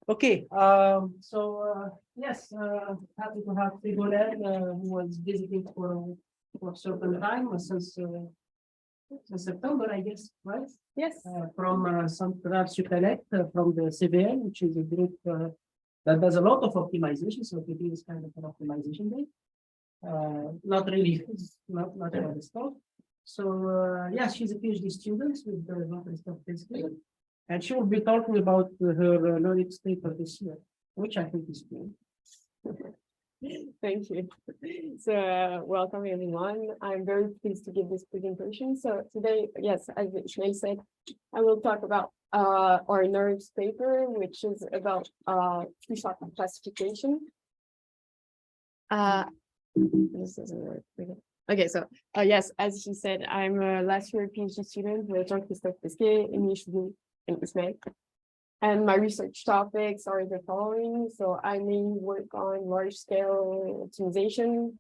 Okay, yes, happy to have Ségolène, who was visiting for a certain time since September, I guess, right? Yes. From CentraleSupélec, from the CVL, which is a group that does a lot of optimization. So today is kind of an optimization day. Not really, not about the stuff. So yeah, she's a PhD student with the University of Saclay, and she will be talking about her knowledge paper this year, which I think is cool. Thank you. So welcome everyone. I'm very pleased to give this presentation. So today, yes, as Ismail said, I will talk about our knowledge paper, which is about few-shot classification. This doesn't work. Okay, so yes, as he said, I'm a last year PhD student with Jean-Christophe Pesquet, Initially, and Ismail. And my research topics are the following. So I mainly work on large-scale optimization,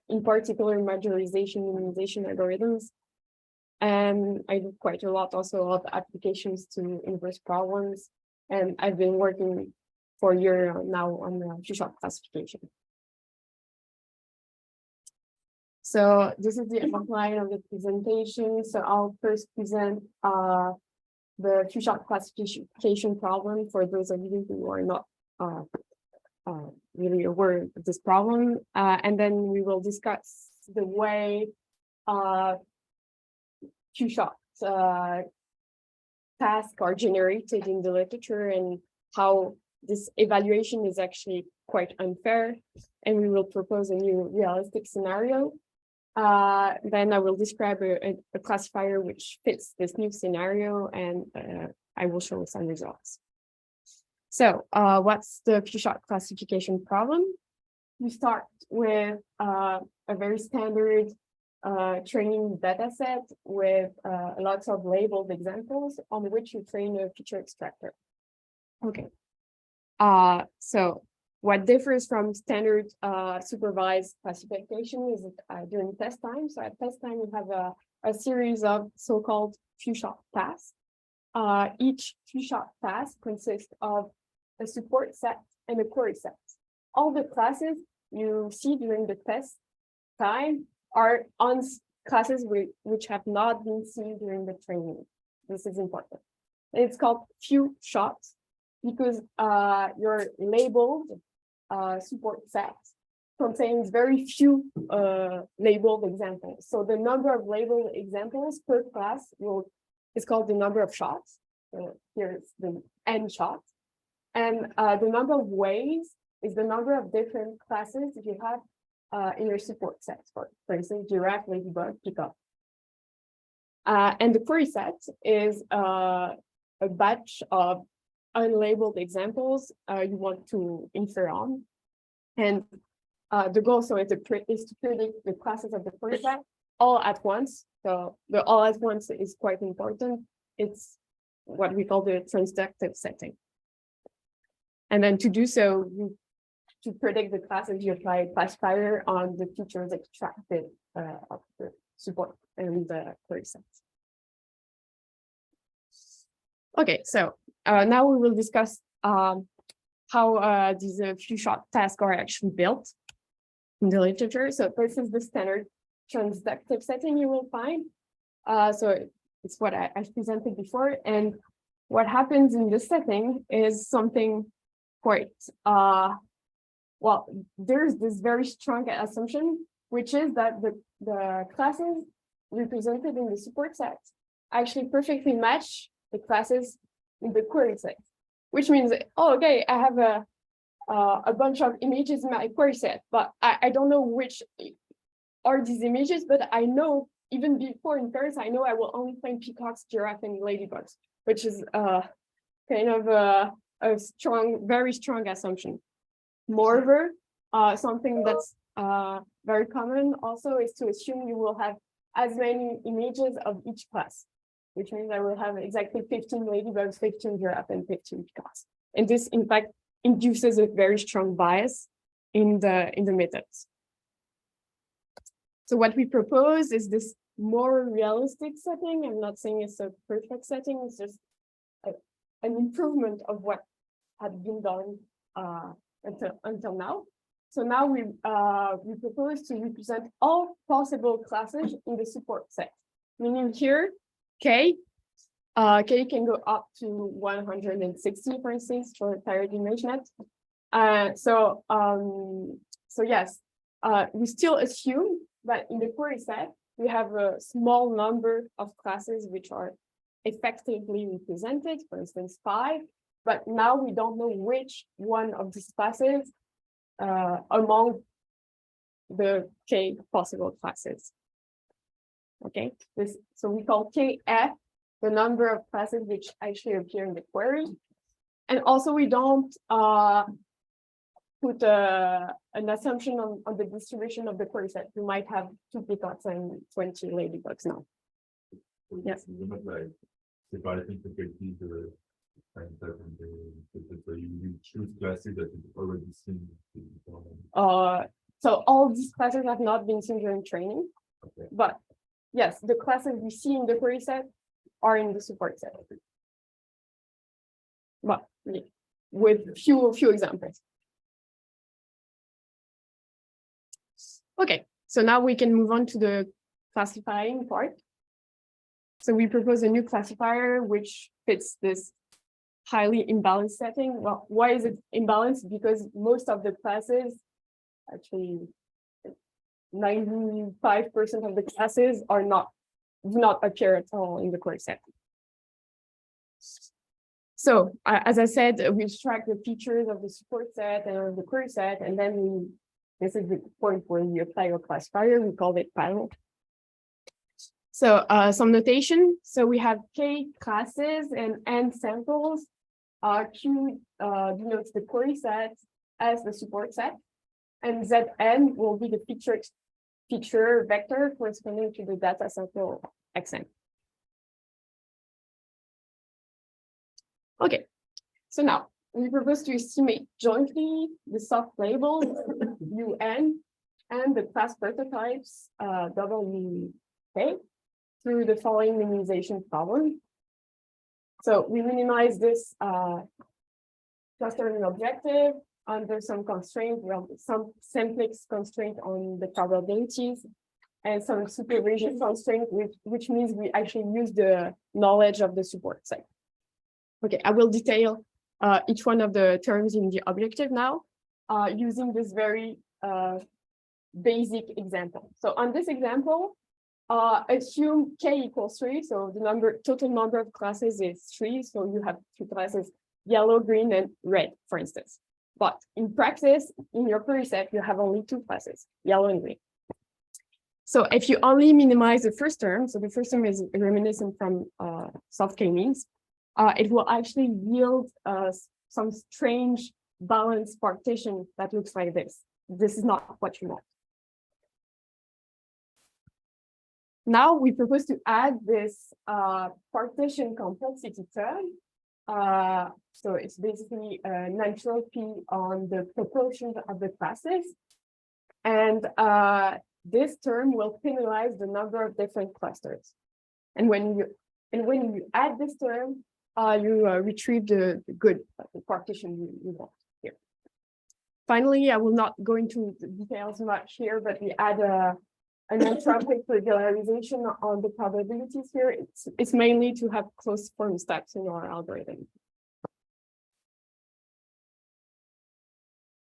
in particular majorization minimization algorithms. And I do quite a lot also of applications to inverse problems. And I've been working for a year now on few-shot classification. So this is the outline of the presentation. So I'll first present the few-shot classification problem for those of you who are not really aware of this problem. And then we will discuss the way few-shot tasks are generated in the literature and how this evaluation is actually quite unfair. And we will propose a new realistic scenario. Then I will describe a classifier which fits this new scenario, and I will show some results. So what's the few-shot classification problem? We start with a very standard training data set with lots of labeled examples on which you train a feature extractor. Okay. So what differs from standard supervised classification is during test time. So at test time, we have a series of so-called few-shot tasks. Each few-shot task consists of a support set and a query set. All the classes you see during the test time are on classes which have not been seen during the training. This is important. It's called few-shots because your labeled support set contains very few labeled examples. So the number of labeled examples per class is called the number of shots. Here's the n shots. And the number of ways is the number of different classes you have in your support sets. For instance, giraffe, ladybug, peacock. And the query set is a batch of unlabeled examples you want to infer on. And the goal is to predict the classes of the query set all at once. So the all at once is quite important. It's what we call the transductive setting. And then to do so, to predict the classes, you apply a classifier on the features extracted of the support and the query sets. Okay, so now we will discuss how these few-shot tasks are actually built in the literature. So this is the standard transductive setting you will find. So it's what I presented before. And what happens in this setting is something quite, well, there's this very strong assumption, which is that the classes represented in the support set actually perfectly match the classes in the query set, which means, oh, okay, I have a bunch of images in my query set, but I don't know which are these images, but I know even before inference, I know I will only find peacocks, giraffe, and ladybugs, which is kind of a strong, very strong assumption. Moreover, something that's very common also is to assume you will have as many images of each class, which means I will have exactly 15 ladybugs, 15 giraffe, and 15 peacocks. And this, in fact, induces a very strong bias in the methods. So what we propose is this more realistic setting. I'm not saying it's a perfect setting, it's just an improvement of what had been done until now. So now we propose to represent all possible classes in the support set, meaning here K can go up to 160, for instance, for priori ImageNet. So yes, we still assume that in the query set, we have a small number of classes which are effectively represented, for instance, 5, but now we don't know which one of these classes among the K possible classes. Okay, so we call KF the number of classes which actually appear in the query. And also we don't put an assumption on the distribution of the query set. You might have 2 peacocks and 20 ladybugs now. Yes. C'est par les properties de so you choose classes that you've already seen. So all these classes have not been seen during training, Okay. but yes, the classes we see in the query set are in the support set. But yeah, with few examples. Okay, so now we can move on to the classifying part. So we propose a new classifier which fits this highly imbalanced setting. Well, why is it imbalanced? Because most of the classes, actually 95% of the classes do not appear at all in the query set. So as I said, we extract the features of the support set and of the query set, and then this is the point where we apply our classifier. We call it panel. So some notation. So we have K classes and N samples. Q denotes the query set as the support set, and Zn will be the feature vector corresponding to the data sample Xn. Okay, so now we propose to estimate jointly the soft labels UN and the class prototypes WK through the following minimization problem. So we minimize this clustering objective under some constraint, some simplex constraint on the probabilities, and some supervision constraint, which means we actually use the knowledge of the support set. Okay, I will detail each one of the terms in the objective now, using this very basic example. So on this example, assume K equals 3, so the total number of classes is 3, so you have 3 classes, yellow, green, and red, for instance. But in practice, in your query set, you have only 2 classes, yellow and green. So if you only minimize the first term, so the first term is reminiscent from soft k-means, it will actually yield some strange balanced partition that looks like this. This is not what you want. Now we propose to add this partition complexity term. So it's basically an entropy on the proportion of the classes. And this term will penalize the number of different clusters. And when you add this term, you retrieve the good partition you want here. Finally, I will not go into the details much here, but we add an entropic regularization on the probabilities here. It's mainly to have closed form steps in our algorithm.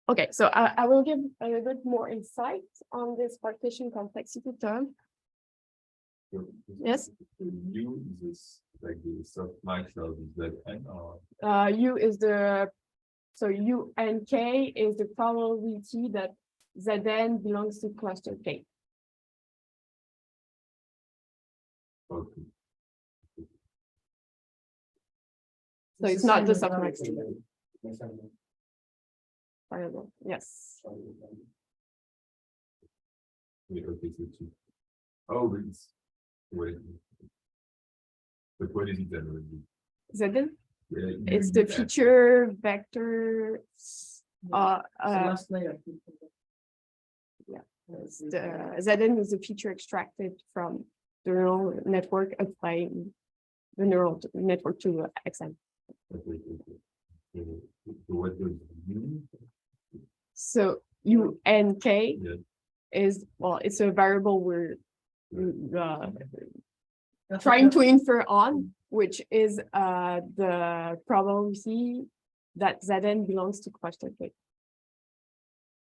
Okay, so I will give a little bit more insight on this partition complexity term. Yes. U is this like the softmax of Zn or U is so U and K is the probability that Zn belongs to cluster K. okay. So it's not the softmax. Variable. Yes. Yeah, okay, so 2. Oh, it's wait. But what is it then? Zn? Yeah, It's the feature vector. last layer. Yeah. Zn is the feature extracted from the neural network applying the neural network to Xn. Okay. So what does U? So U and K Yeah. is, well, it's a variable we're That's trying what to infer on, which is the probability that Zn belongs to cluster K.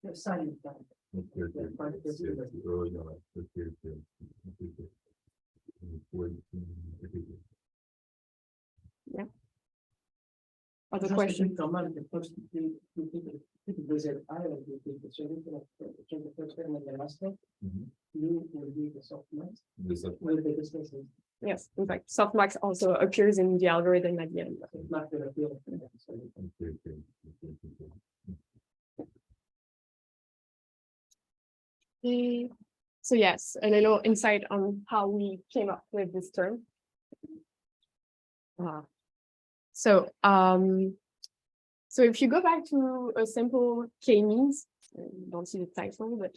the sign is done. Okay, okay, Yeah, but this is the- oh, yeah, okay, okay, okay. Other Just a question? quick comment, the first two people visit Ireland, we take the solution of the first term and the last term. Mhm. You will be the softmax, This is- will be discussing, Yes, in fact, softmax also appears in the algorithm at the end. it's not the appeal. So Okay, okay, okay, okay. So yes, a little insight on how we came up with this term. So if you go back to a simple k-means, you don't see the title, but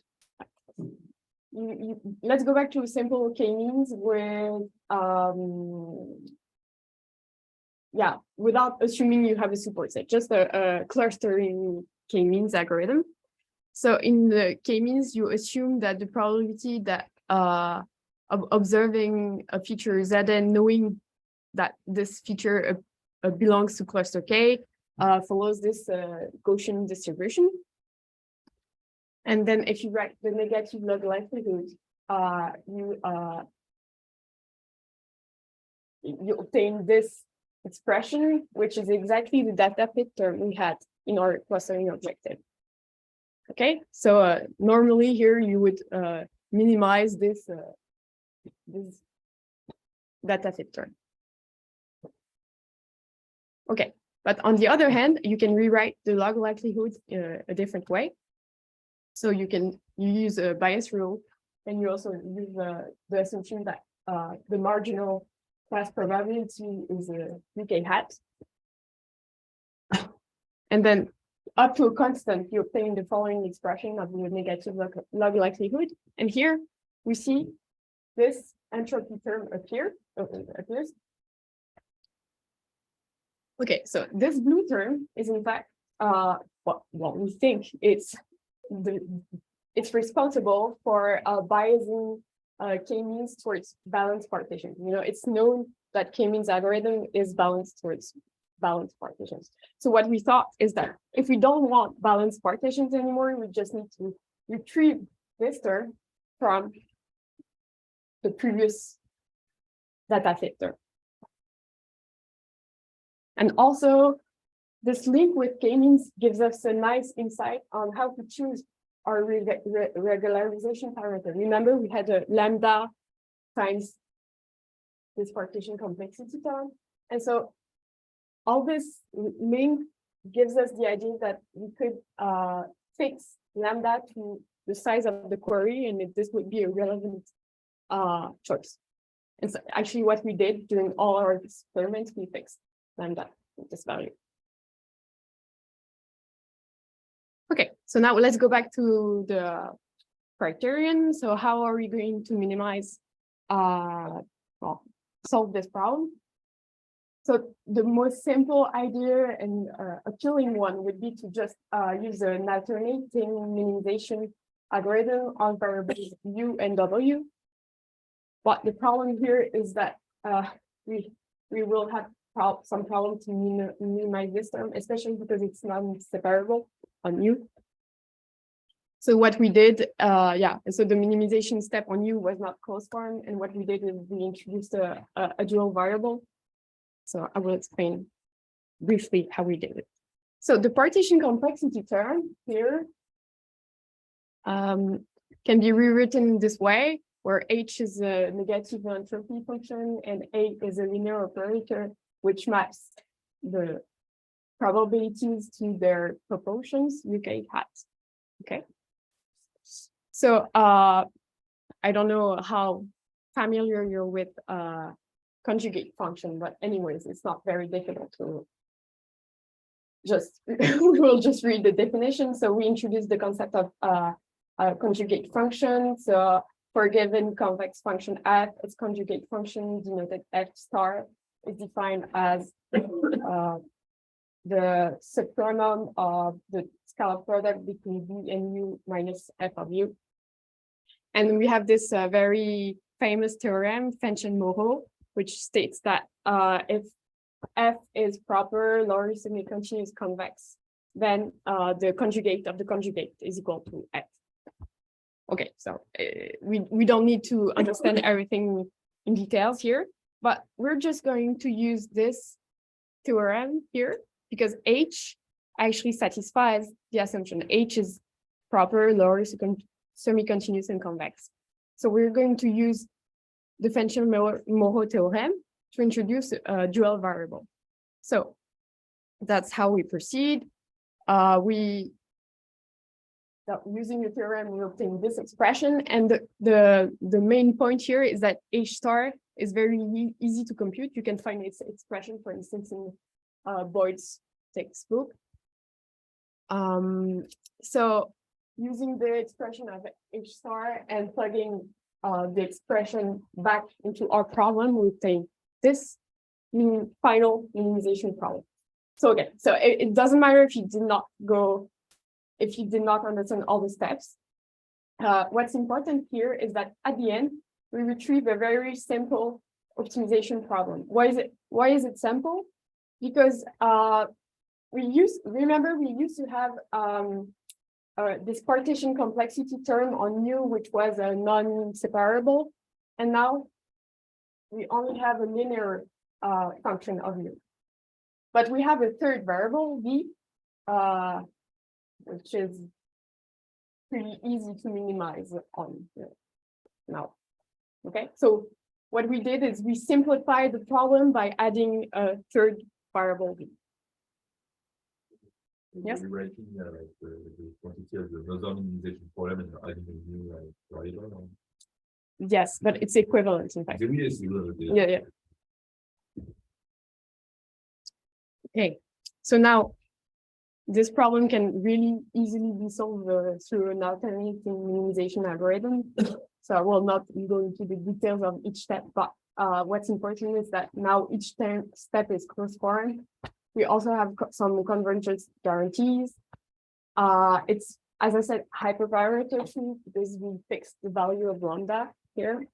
let's go back to a simple k-means with yeah, without assuming you have a support set, just a clustering k-means algorithm. So in the k-means, you assume that the probability that of observing a feature Zn, knowing that this feature belongs to cluster K, follows this Gaussian distribution. And then if you write the negative log likelihood, you obtain this expression, which is exactly the data fit term we had in our clustering objective. Okay, so normally here you would minimize this data fit term. Okay, but on the other hand, you can rewrite the log likelihood a different way. So you use a bias rule, and you also use the assumption that the marginal class probability is a UK hat. And then up to a constant, you obtain the following expression of the negative log likelihood. And here we see this entropy term appears. Okay, so this blue term is in fact what we think it's responsible for biasing k-means towards balanced partitions. You know, it's known that k-means algorithm is balanced towards balanced partitions. So what we thought is that if we don't want balanced partitions anymore, we just need to retrieve this term from the previous data fit term. And also, this link with k-means gives us a nice insight on how to choose our regularization parameter. Remember, we had a lambda times this partition complexity term. And so all this link gives us the idea that we could fix lambda to the size of the query, and this would be a relevant choice. And so actually what we did during all our experiments, we fixed lambda with this value. Okay, so now let's go back to the criterion. So how are we going to minimize, solve this problem? So the most simple idea and appealing one would be to just use an alternating minimization algorithm on variables U and W. But the problem here is that we will have some problem to minimize this term, especially because it's non-separable on U. So what we did, so the minimization step on U was not closed form, and what we did is we introduced a dual variable. So I will explain briefly how we did it. So the partition complexity term here can be rewritten this way, where H is a negative entropy function and A is a linear operator, which maps the probabilities to their proportions, UK hat. Okay. So I don't know how familiar you're with conjugate function, but anyways, it's not very difficult to just, we will just read the definition. So we introduced the concept of a conjugate function. So for a given convex function f, its conjugate function denoted f star is defined as the subpronoun of the scalar product between v and u minus f of u. And we have this very famous theorem, Fenton-Moreau, which states that if f is proper, Lorentz semi-continuous convex, then the conjugate of the conjugate is equal to f. Okay, so we don't need to understand everything in details here, but we're just going to use this theorem here because H actually satisfies the assumption. H is proper, Lorentz semi-continuous and convex. So we're going to use the Fenton-Moreau theorem to introduce a dual variable. So that's how we proceed. Using the theorem, we obtain this expression, and the main point here is that H star is very easy to compute. You can find its expression, for instance, in Boyd's textbook. So using the expression of H star and plugging the expression back into our problem, we obtain this final minimization problem. So again, so it doesn't matter if you did not understand all the steps. What's important here is that at the end, we retrieve a very simple optimization problem. Why is it simple? Because we used to have this partition complexity term on U, which was a non-separable, and now we only have a linear function of U. But we have a third variable, V, which is pretty easy to minimize on now. Okay, so what we did is we simplified the problem by adding a third variable V. Yes. Rewriting the quantity of the Nodal minimization problem and adding a new variable. Yes, but it's equivalent in fact. Yeah. Okay, so now this problem can really easily be solved through an alternating minimization algorithm. So I will not go into the details of each step, but what's important is that now each step is correspond. We also have some convergence guarantees. It's, as I said, hyperparameter tree because we fixed the value of lambda here.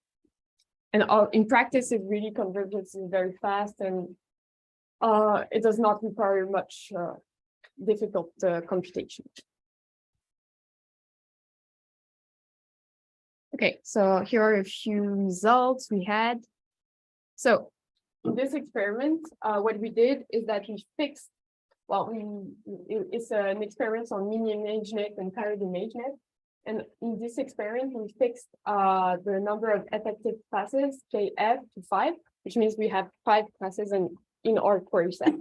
And in practice, it really converges very fast and it does not require much difficult computation. Okay, so here are a few results we had. So in this experiment, what we did is that we fixed, it's an experiment on mini ImageNet and tiered ImageNet. And in this experiment, we fixed the number of effective classes, KF, to 5, which means we have 5 classes in our query set.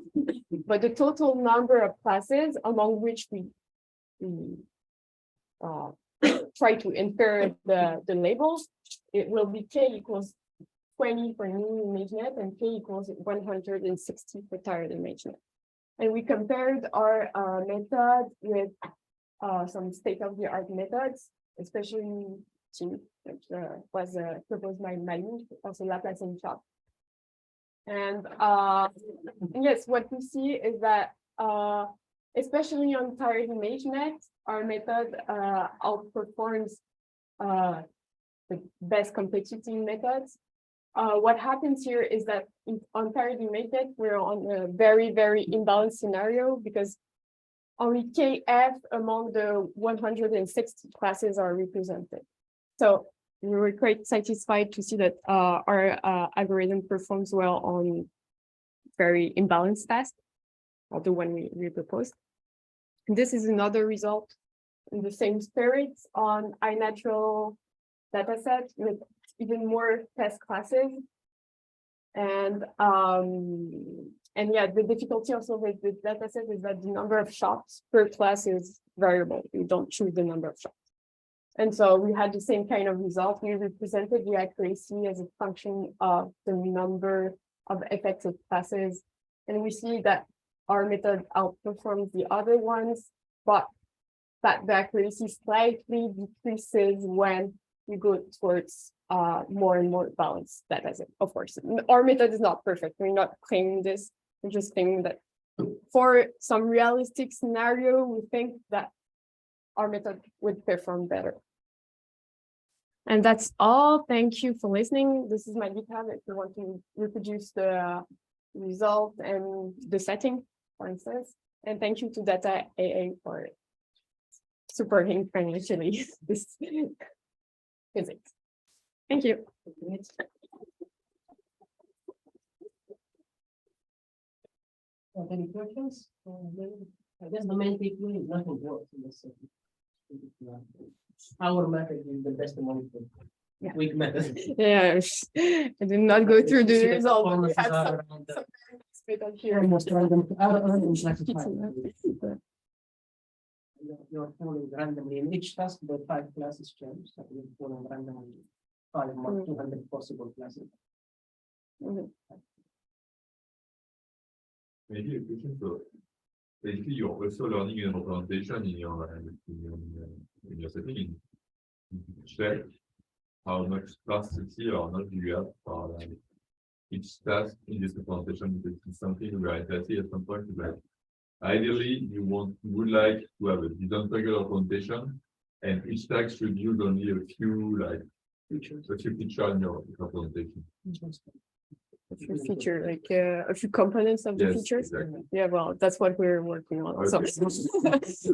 But the total number of classes among which we try to infer the labels, it will be K equals 20 for mini ImageNet and K equals 160 for tiered ImageNet. And we compared our method with some state-of-the-art methods, especially two, which was proposed by Mali, also Laplace and Chop. And yes, what we see is that especially on tiered ImageNet, our method outperforms the best complexity methods. What happens here is that on tiered ImageNet, we're on a very, very imbalanced scenario because only KF among the 160 classes are represented. So we were quite satisfied to see that our algorithm performs well on very imbalanced tasks, or the one we proposed. And this is another result in the same spirit on iNatural dataset with even more test classes. And yeah, the difficulty also with the dataset is that the number of shots per class is variable. You don't choose the number of shots. And so we had the same kind of result. We represented the accuracy as a function of the number of effective classes. And we see that our method outperforms the other ones, but that the accuracy slightly decreases when we go towards more and more balanced dataset. Of course, our method is not perfect. We're not claiming this. We're just claiming that for some realistic scenario, we think that our method would perform better. And that's all. Thank you for listening. This is my GitHub if you want to reproduce the result and the setting, for instance. And thank you to Data AA for supporting financially this physics. Thank you. Any questions? I guess the main takeaway is nothing works in this setting. Our method is the best one. Yeah. Weak method. Yeah, I did not go through the result. We had some bit of here. Almost random. You're falling randomly in each task, the 5 classes change. So you're falling randomly 5 more 200 possible classes. Maybe a question. So basically, you're also learning an implementation in your setting. Check how much plasticity or not you have for each task in this implementation, because it's something we are interested at some point. Like, ideally, you would like to have a design regular implementation, and each task should use only a few features in your implementation. A few features, like a few components of the features. Exactly. Yeah, well, that's what we're working on. Okay. So,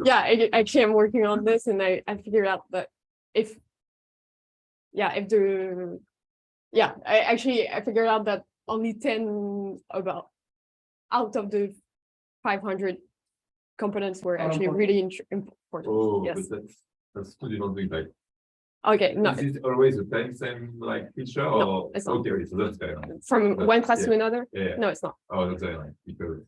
yeah, actually, I'm working on this, and I figured out that I figured out that only 10 out of the 500 components were actually really important. Oh, yes. but that's two different things. Like, okay, no. Is it always the same feature, or No, it's not. okay, so that's fair. From one class to another? Yeah. No, it's not. Oh, that's very nice, because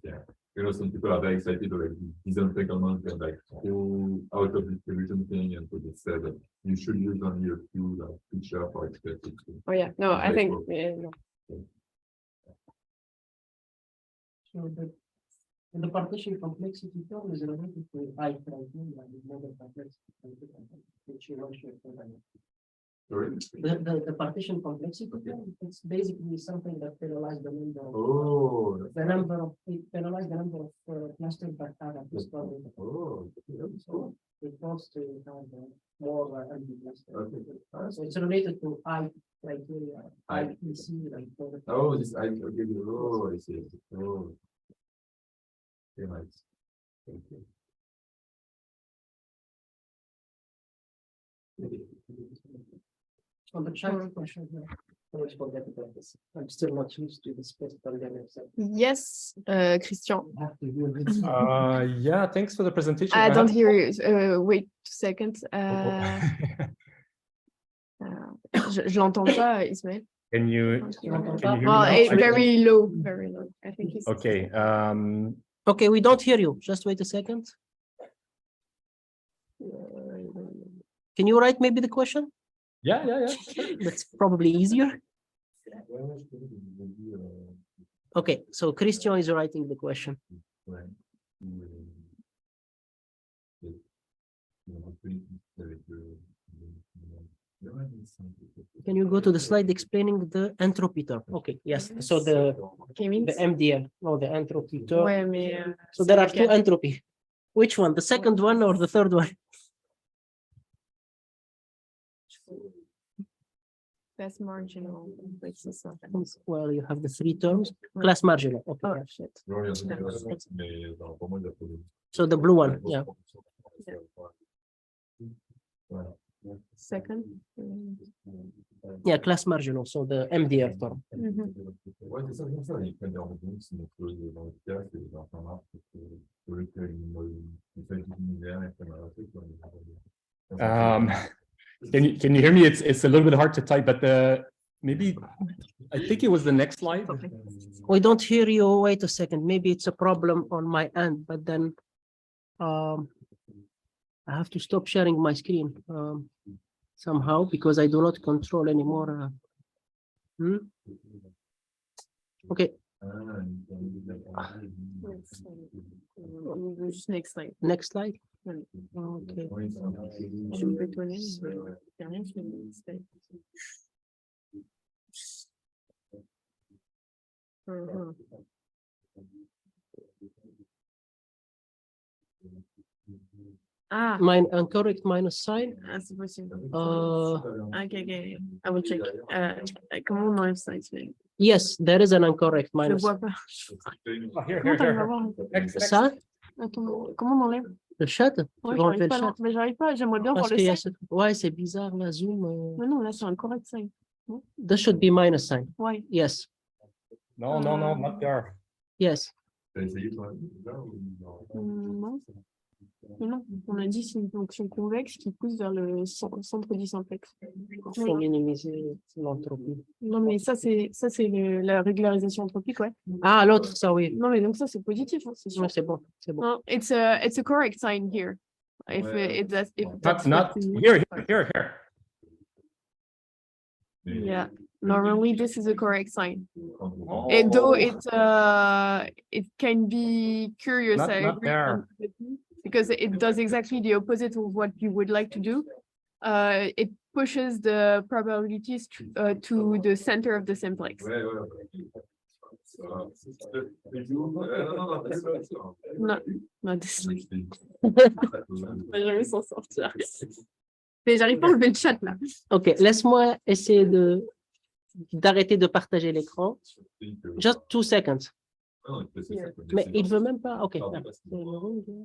some people are very excited about design segment and whole out of distribution thing, and so they said that you should use only a few feature for expected. Oh yeah, no, I think no. So the partition complexity term is related to I criteria with model complexity, which you want to Sorry? the partition complexity term, it's basically something that penalizes the number of clusters that have this problem. Oh, that's cool. It wants to have more empty clusters. Okay. So it's related to I criteria, IPC, like Oh, this I okay. Oh, I see. Oh, very nice. Thank you. On the chat question, I always forget about this. I'm still not used to the space pandemic. Yes, Christian. Yeah, thanks for the presentation. I don't hear you. Wait a second. Je l'entends pas, Ismaël. Can you hear me Well, now? very low, very low. I think it's Okay. Okay, we don't hear you. Just wait a second. Can you write maybe the question? Yeah. That's probably easier. Okay, so Christian is writing the question. Can you go to the slide explaining the entropy term? Okay, yes. So the MDL, no, the entropy term. Ouais, mais, so there are 2 entropy. Which one? The second one or the third one? That's marginal. Well, you have the 3 terms. Class marginal. Okay. Oh, shit. So the blue one, yeah. Second. Yeah, class marginal. So the MDL term. Can you hear me? It's a little bit hard to type, but maybe I think it was the next slide. We don't hear you. Wait a second. Maybe it's a problem on my end, but then I have to stop sharing my screen somehow because I do not control anymore. Okay. Next slide. Next slide. Okay. Ah, Incorrect minus sign. c'est possible. Uh, Ok, ok. I will check. Comment on enlève ça? Je yes, there is an incorrect le minus. vois pas. Oh, here, Comment here, t'arrives à here. voir? Next, next. Ça, Attends, comment on enlève? le chat. Ouais, Tu vas enlever j'arrive le pas, chat. non. Mais j'arrive pas, j'aimerais bien voir Parce le qu'il y a sign. ouais, c'est bizarre, la zoom. Mais non, là, c'est un correct sign. There should be minus sign. Ouais. Yes, No, no, no, not there. yes. T'as essayé toi là ou non? Non. Mais non, on a dit c'est une fonction convexe qui pousse vers le centre du simplex. Il faut minimiser l'entropie. Non, mais ça, c'est la régularisation anthropique, ouais. Ah, l'autre, ça, oui. Non, mais donc ça, c'est positif, hein, c'est sûr. Ouais, c'est bon, c'est bon. No, it's a correct sign here. If Ouais. if Not- that's Not what you- here, here, here. Mais- Yeah. Normally, this is a correct sign. Oh. And though it can be curious, Not- I not agree, there. because it does exactly the opposite of what you would like to do. It pushes the probabilities to the center of the simplex. Ouais, ouais, ouais. Non, non, non, c'est ça. Non, non, désolé. Je t'ai- On va jamais s'en sortir. Mais j'arrive pas à enlever le chat là. OK, laisse-moi essayer d'arrêter de partager l'écran. Just 2 seconds. Ah non, c'est ça. Mais il veut même pas. OK. Pardon, Ah.